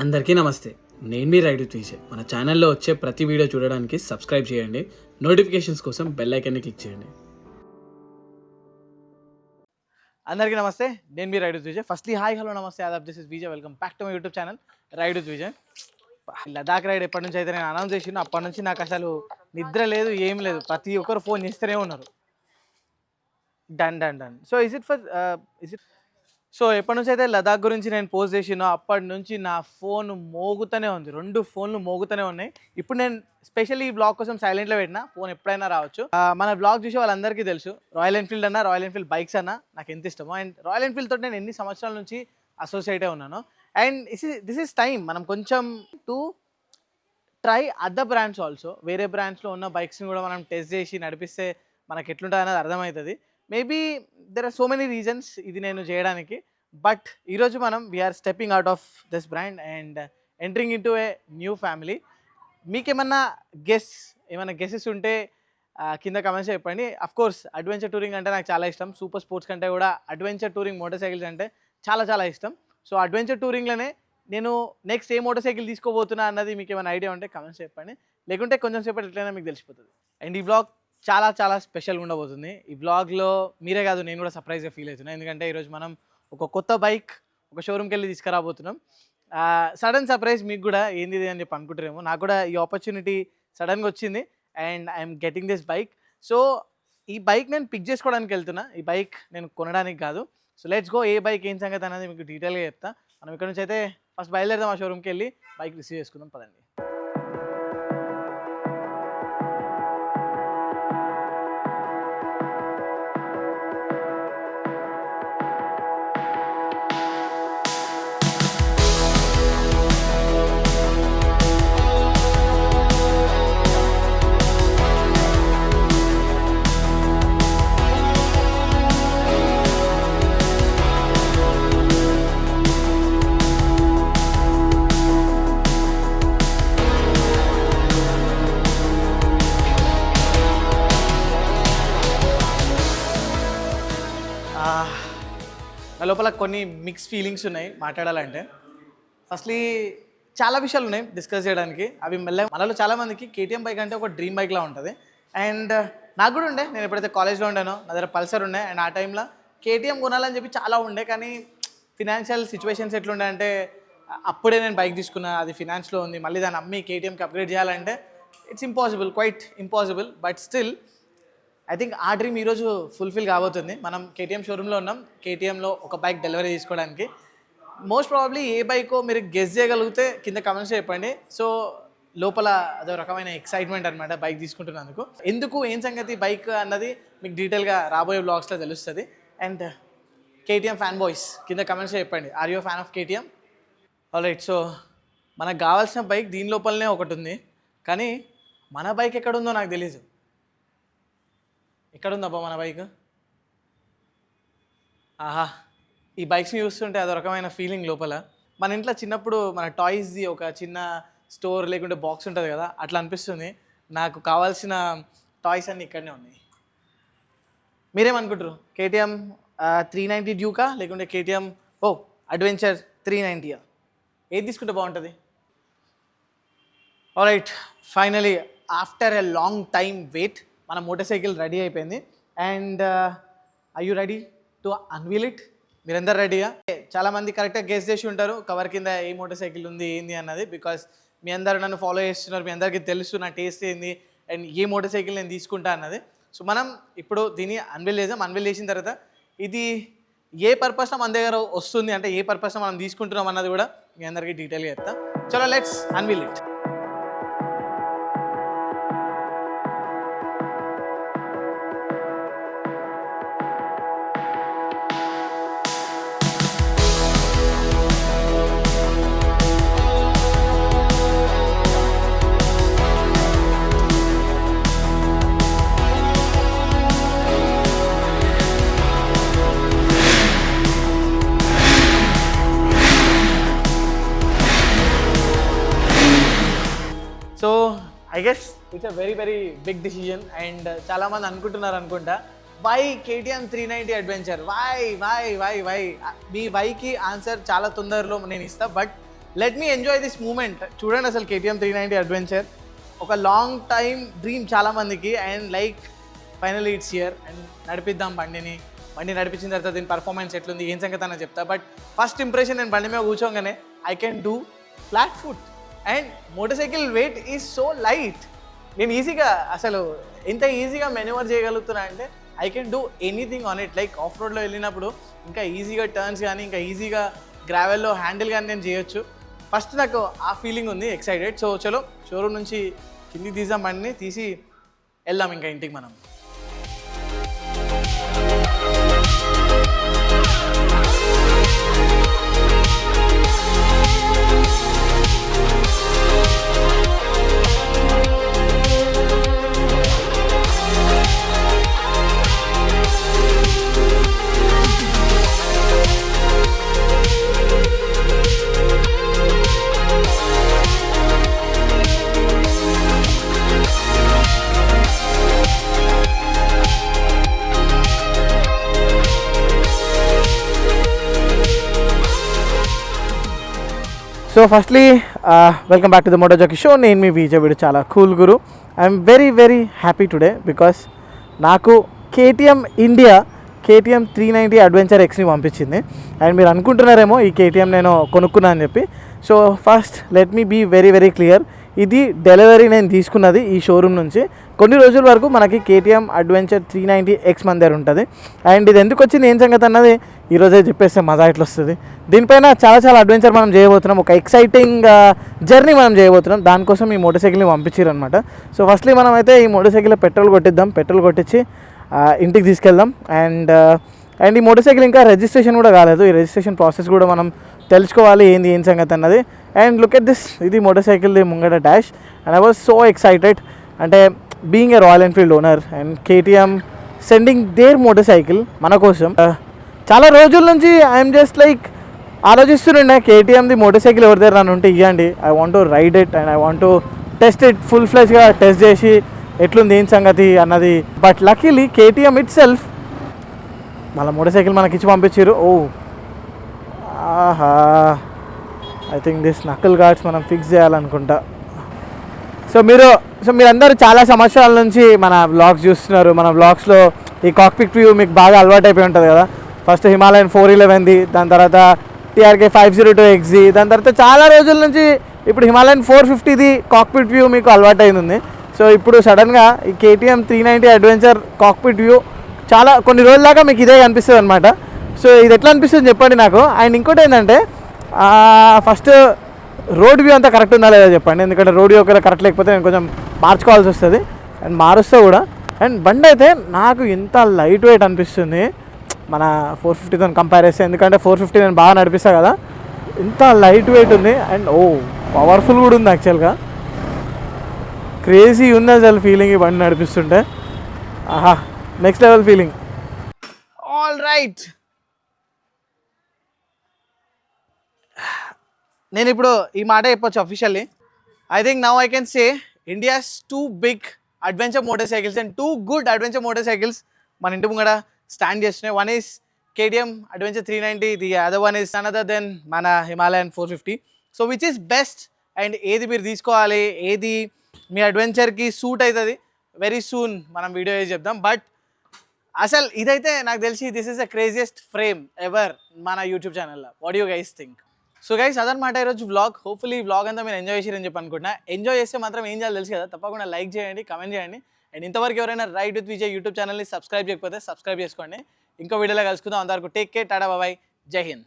అందరికీ నమస్తే. నేను మీ రైడ్ విత్ విజయ్. మన ఛానల్లో వచ్చే ప్రతి వీడియో చూడడానికి సబ్స్క్రైబ్ చేయండి. నోటిఫికేషన్స్ కోసం బెల్ ఐకాన్ని క్లిక్ చేయండి. అందరికీ నమస్తే, నేను మీ ride with Vijay. Firstly hi hello నమస్తే ఆదాబ్, this is Vijay. Welcome back to my YouTube channel ride with Vijay. Ladakh ride ఎప్పటి నుంచి అయితే నేను అనౌన్స్ చేసిన అప్పటి నుంచి నాకు అసలు నిద్ర లేదు, ఏం లేదు. ప్రతి ఒక్కరు ఫోన్ చేస్తూనే ఉన్నారు. డన్. సో ఎప్పటి నుంచి అయితే లదాఖ్ గురించి నేను పోస్ట్ చేసినో అప్పటి నుంచి నా ఫోన్ మోగుతూనే ఉంది. 2 ఫోన్లు మోగుతూనే ఉన్నాయి. ఇప్పుడు నేను స్పెషల్లీ ఈ బ్లాగ్ కోసం సైలెంట్లో పెట్టిన, ఫోన్ ఎప్పుడైనా రావచ్చు. మన బ్లాగ్ చూసే వాళ్ళందరికీ తెలుసు, రాయల్ ఎన్ఫీల్డ్ అన్న, రాయల్ ఎన్ఫీల్డ్ బైక్స్ అన్న నాకు ఎంత ఇష్టమో. అండ్ రాయల్ ఎన్ఫీల్డ్ తోటి నేను ఎన్ని సంవత్సరాల నుంచి అసోసియేట్ అయి ఉన్నాను. అండ్ దిస్ ఈస్ టైం మనం కొంచెం to try other brands also. వేరే బ్రాండ్స్లో ఉన్న బైక్స్ని కూడా మనం టెస్ట్ చేసి నడిపిస్తే మనకి ఎట్లుంటుంది అనేది అర్థమవుతుంది. Maybe there are so many reasons ఇది నేను చేయడానికి. బట్ ఈరోజు మనం we are stepping out of this brand and entering into a new family. మీకేమన్నా ఏమైనా గెసెస్ ఉంటే కింద కమెంట్స్ చెప్పండి. అఫ్కోర్స్ అడ్వెంచర్ టూరింగ్ అంటే నాకు చాలా ఇష్టం. సూపర్ స్పోర్ట్స్ కంటే కూడా అడ్వెంచర్ టూరింగ్ మోటార్ సైకిల్స్ అంటే చాలా ఇష్టం. సో అడ్వెంచర్ టూరింగ్లోనే నేను నెక్స్ట్ ఏ మోటార్ సైకిల్ తీసుకోబోతున్నా అన్నది మీకు ఏమైనా ఐడియా ఉంటే కమెంట్స్ చెప్పండి. లేకుంటే కొంచెం సేపటి ఎట్లయినా మీకు తెలిసిపోతుంది. అండ్ ఈ బ్లాగ్ చాలా స్పెషల్గా ఉండబోతుంది. ఈ బ్లాగ్లో మీరే కాదు, నేను కూడా సర్ప్రైజ్గా ఫీల్ అవుతున్నాను. ఎందుకంటే ఈరోజు మనం ఒక కొత్త బైక్ ఒక షోరూమ్కి వెళ్ళి తీసుకురాబోతున్నాం. Sudden surprise. మీకు కూడా ఏంది అని చెప్పి అనుకుంటారేమో. నాకు కూడా ఈ ఆపర్చునిటీ సడన్గా వచ్చింది and I'm getting this bike. So ఈ బైక్ నేను పిక్ చేసుకోవడానికి వెళ్తున్నా, ఈ బైక్ నేను కొనడానికి కాదు. So let's go. A bike ఏం సంగతి అనేది మీకు డీటెయిల్గా చెప్తా. మనం ఇక్కడ నుంచి అయితే ఫస్ట్ బయలుదేరదాం, ఆ షోరూమ్కి వెళ్ళి బైక్ రిసీవ్ చేసుకుందాం. పదండి. నా లోపల కొన్ని మిక్స్ ఫీలింగ్స్ ఉన్నాయి మాట్లాడాలంటే. ఫస్ట్లీ చాలా విషయాలు ఉన్నాయి డిస్కస్ చేయడానికి. అవి మనలో చాలామందికి కేటీఎం బైక్ అంటే ఒక డ్రీమ్ బైక్లా ఉంటుంది. అండ్ నాకు కూడా ఉండే. నేను ఎప్పుడైతే కాలేజ్లో ఉండానో నా దగ్గర పల్సర్ ఉండే. అండ్ ఆ టైంలో కేటీఎం కొనాలని చెప్పి చాలా ఉండే. కానీ ఫినాన్షియల్ సిచ్యువేషన్స్ ఎట్లుండే అంటే అప్పుడే నేను బైక్ తీసుకున్నా, అది ఫినాన్స్లో ఉంది. మళ్ళీ దాన్ని అమ్మి కేటీఎంకి అప్గ్రేడ్ చేయాలంటే it's impossible, quite impossible. But still I think ఆ డ్రీమ్ ఈరోజు ఫుల్ఫిల్ కాబోతుంది. మనం కేటీఎం షోరూంలో ఉన్నాం, కేటీఎంలో ఒక బైక్ డెలివరీ తీసుకోవడానికి. మోస్ట్ ప్రాబబ్లీ ఏ బైకో మీరు గెస్ చేయగలిగితే కింద కమెంట్స్ చెప్పండి. సో లోపల అదో రకమైన ఎక్సైట్మెంట్ అనమాట బైక్ తీసుకుంటున్నందుకు. ఎందుకు ఏం సంగతి బైక్ అన్నది మీకు డీటెయిల్గా రాబోయే బ్లాగ్స్లో తెలుస్తుంది. అండ్ కేటీఎం ఫ్యాన్ బాయ్స్ కింద కమెంట్స్ చెప్పండి, are you fan of KTM? Alright. So మనకు కావాల్సిన బైక్ దీని లోపలనే ఒకటి ఉంది. కానీ మన బైక్ ఎక్కడుందో నాకు తెలీదు. ఎక్కడుందబ్బా మన బైక్? ఆహా, ఈ బైక్స్ని చూస్తుంటే అదో రకమైన ఫీలింగ్ లోపల. మన ఇంట్లో చిన్నప్పుడు మన టాయ్స్ది ఒక చిన్న స్టోర్ లేకుంటే బాక్స్ ఉంటుంది కదా, అట్లా అనిపిస్తుంది. నాకు కావాల్సిన టాయ్స్ అన్నీ ఇక్కడనే ఉన్నాయి. మీరేమనుకుంటారు? కేటీఎం 390 డ్యూకా లేకుంటే కేటీఎం అడ్వెంచర్ 390? ఏది తీసుకుంటే బాగుంటుంది? Alright, finally after a long time wait మన మోటార్ సైకిల్ రెడీ అయిపోయింది. And are you ready to unveil it? మీరందరూ రెడీగా? చాలామంది కరెక్ట్గా గెస్ చేసి ఉంటారు కవర్ కింద ఏ మోటార్ సైకిల్ ఉంది ఏంది అన్నది. బికాస్ మీ అందరూ నన్ను ఫాలో చేస్తున్నారు, మీ అందరికీ తెలుసు నా టేస్ట్ ఏంది అండ్ ఏ మోటార్ సైకిల్ నేను తీసుకుంటా అన్నది. సో మనం ఇప్పుడు దీన్ని అన్వీల్ చేద్దాం. అన్వీల్ చేసిన తర్వాత ఇది ఏ పర్పస్లో మన దగ్గర వస్తుంది అంటే ఏ పర్పస్లో మనం తీసుకుంటున్నాం అన్నది కూడా మీ అందరికీ డీటెయిల్గా చెప్తా. చలో let's unveil it. So I guess it's a very big decision. And చాలామంది అనుకుంటా why KTM 390 adventure, why me వైకి ఆన్సర్ చాలా తొందరలో నేను ఇస్తాను. But let me enjoy this moment. చూడండి అసలు KTM 390 అడ్వెంచర్ ఒక లాంగ్ టైమ్ డ్రీమ్ చాలామందికి, and like finally it's here. And నడిపిద్దాం బండి నడిపించిన తర్వాత దీని పర్ఫార్మెన్స్ ఎట్లుంది ఏం సంగతి అని చెప్తా. బట్ ఫస్ట్ ఇంప్రెషన్, నేను బండి మీద కూర్చోగానే I can do flat foot and motorcycle weight is so light. నేను ఈజీగా అసలు ఎంత ఈజీగా మెనూవర్ చేయగలుగుతున్నా అంటే I can do anything on it. Like off రోడ్లో వెళ్ళినప్పుడు ఇంకా ఈజీగా టర్న్స్ కానీ ఇంకా ఈజీగా గ్రావెల్లో హ్యాండిల్ కానీ నేను చేయొచ్చు. ఫస్ట్ నాకు ఆ ఫీలింగ్ ఉంది, ఎక్సైటెడ్. సో చలో షోరూమ్ నుంచి కిందికి తీసాం, బండిని తీసి వెళ్దాం ఇంకా ఇంటికి మనం. So firstly welcome back to the moto jockey show. నేను మీ విజయ్, వీడు చాలా కూల్ గురు. I'm very very happy today because నాకు KTM ఇండియా KTM 390 అడ్వెంచర్ ఎక్స్ని పంపించింది. అండ్ మీరు అనుకుంటున్నారేమో ఈ KTM నేను కొనుక్కున్నా అని చెప్పి. So first let me be very very clear, ఇది డెలివరీ నేను తీసుకున్నది ఈ షోరూమ్ నుంచి. కొన్ని రోజుల వరకు మనకి KTM అడ్వెంచర్ 390 ఎక్స్ మన దగ్గర ఉంటుంది. అండ్ ఇది ఎందుకు వచ్చింది ఏం సంగతి అన్నది ఈరోజే చెప్పేస్తే మజా ఇట్లా వస్తుంది. దీనిపైన చాలా చాలా అడ్వెంచర్ మనం చేయబోతున్నాం, ఒక ఎక్సైటింగ్ జర్నీ మనం చేయబోతున్నాం. దానికోసం ఈ మోటార్ సైకిల్ని పంపించారు అనమాట. సో ఫస్ట్లీ మనం అయితే ఈ మోటార్ సైకిల్లో పెట్రోల్ కొట్టిద్దాం, పెట్రోల్ కొట్టించి ఇంటికి తీసుకెళ్దాం. అండ్ ఈ మోటార్ సైకిల్ ఇంకా రిజిస్ట్రేషన్ కూడా కాలేదు, ఈ రిజిస్ట్రేషన్ ప్రాసెస్ కూడా మనం తెలుసుకోవాలి ఏంది ఏం సంగతి అన్నది. అండ్ లుక్ ఎట్ దిస్, ఇది మోటార్ సైకిల్ది ముంగట డాష్. And I was so excited, అంటే being a Royal Enfield owner and KTM sending their motorcycle మన కోసం. చాలా రోజుల నుంచి ఐఎమ్ జస్ట్ లైక్ ఆలోచిస్తుండే KTMది మోటార్ సైకిల్ ఎవరి దగ్గర నన్ను ఉంటే ఇవ్వండి, I want to ride it and I want to test it full ఫ్లెజ్గా టెస్ట్ చేసి ఎట్లుంది ఏం సంగతి అన్నది. But luckily KTM it self మళ్ళీ మోటార్ సైకిల్ మనకి ఇచ్చి పంపించారు. ఓ ఆహా, ఐ థింక్ దిస్ నకల్ గార్డ్స్ మనం ఫిక్స్ చేయాలనుకుంటా. సో మీరందరూ చాలా సంవత్సరాల నుంచి మన వ్లాగ్స్ చూస్తున్నారు. మన వ్లాగ్స్లో ఈ కాక్పిట్ వ్యూ మీకు బాగా అలవాటు అయిపోయి ఉంటుంది కదా. ఫస్ట్ హిమాలయన్ 411ది, దాని తర్వాత TRK 502 XZ, దాని తర్వాత చాలా రోజుల నుంచి ఇప్పుడు హిమాలయన్ 450ది కాక్పిట్ వ్యూ మీకు అలవాటు అయింది. సో ఇప్పుడు సడన్గా ఈ KTM 390 అడ్వెంచర్ కాక్పిట్ వ్యూ చాలా కొన్ని రోజుల దాకా మీకు ఇదే కనిపిస్తుంది అనమాట. సో ఇది ఎట్లా అనిపిస్తుంది చెప్పండి నాకు. అండ్ ఇంకోటి ఏంటంటే ఫస్ట్ రోడ్ వ్యూ అంతా కరెక్ట్ ఉందా లేదా చెప్పండి, ఎందుకంటే రోడ్ వ్యూ ఒకవేళ కరెక్ట్ లేకపోతే నేను కొంచెం మార్చుకోవాల్సి వస్తుంది అండ్ మారుస్తా కూడా. అండ్ బండి అయితే నాకు ఎంత లైట్ వెయిట్ అనిపిస్తుంది మన 450తో కంపేర్ చేస్తే, ఎందుకంటే 450 నేను బాగా నడిపిస్తాను కదా, ఇంత లైట్ వెయిట్ ఉంది. అండ్ పవర్ఫుల్ కూడా ఉంది యాక్చువల్గా, క్రేజీ ఉంది అసలు ఫీలింగ్ ఈ బండి నడిపిస్తుంటే. ఆహా, next level feeling. All right, నేను ఇప్పుడు ఈ మాట చెప్పొచ్చు officially. I think now I can say India's 2 big adventure motorcycles and 2 good adventure motorcycles మన ఇంటి ముంగడ స్టాండ్ చేస్తున్నాయి. One is KTM adventure 390, the other one is another then మన హిమాలయన్ 450. So which is best and ఏది మీరు తీసుకోవాలి, ఏది మీ అడ్వెంచర్కి సూట్ అవుతుంది, వెరీ సూన్ మనం వీడియో చేసి చెప్దాం. బట్ అసలు ఇదైతే నాకు తెలిసి this is the craziest frame ever మన యూట్యూబ్ ఛానల్లో. What you guys think? So guys అదనమాట ఈరోజు వ్లాగ్. హోప్ఫుల్లీ ఈ వ్లాగ్ అంతా మీరు ఎంజాయ్ చేసారని చెప్పి అనుకుంటున్నా. ఎంజాయ్ చేస్తే మాత్రం ఏం చేయాలి తెలుసు కదా, తప్పకుండా లైక్ చేయండి, కమెంట్ చేయండి. అండ్ ఇంతవరకు ఎవరైనా రైడ్ విత్ విజయ్ యూట్యూబ్ ఛానల్ని సబ్స్క్రైబ్ చేయకపోతే సబ్స్క్రైబ్ చేసుకోండి. ఇంకో వీడియోలో కలుసుకుందాం. అంతవరకు టేక్ కేర్, టాటా, బాయ్, జై హింద్.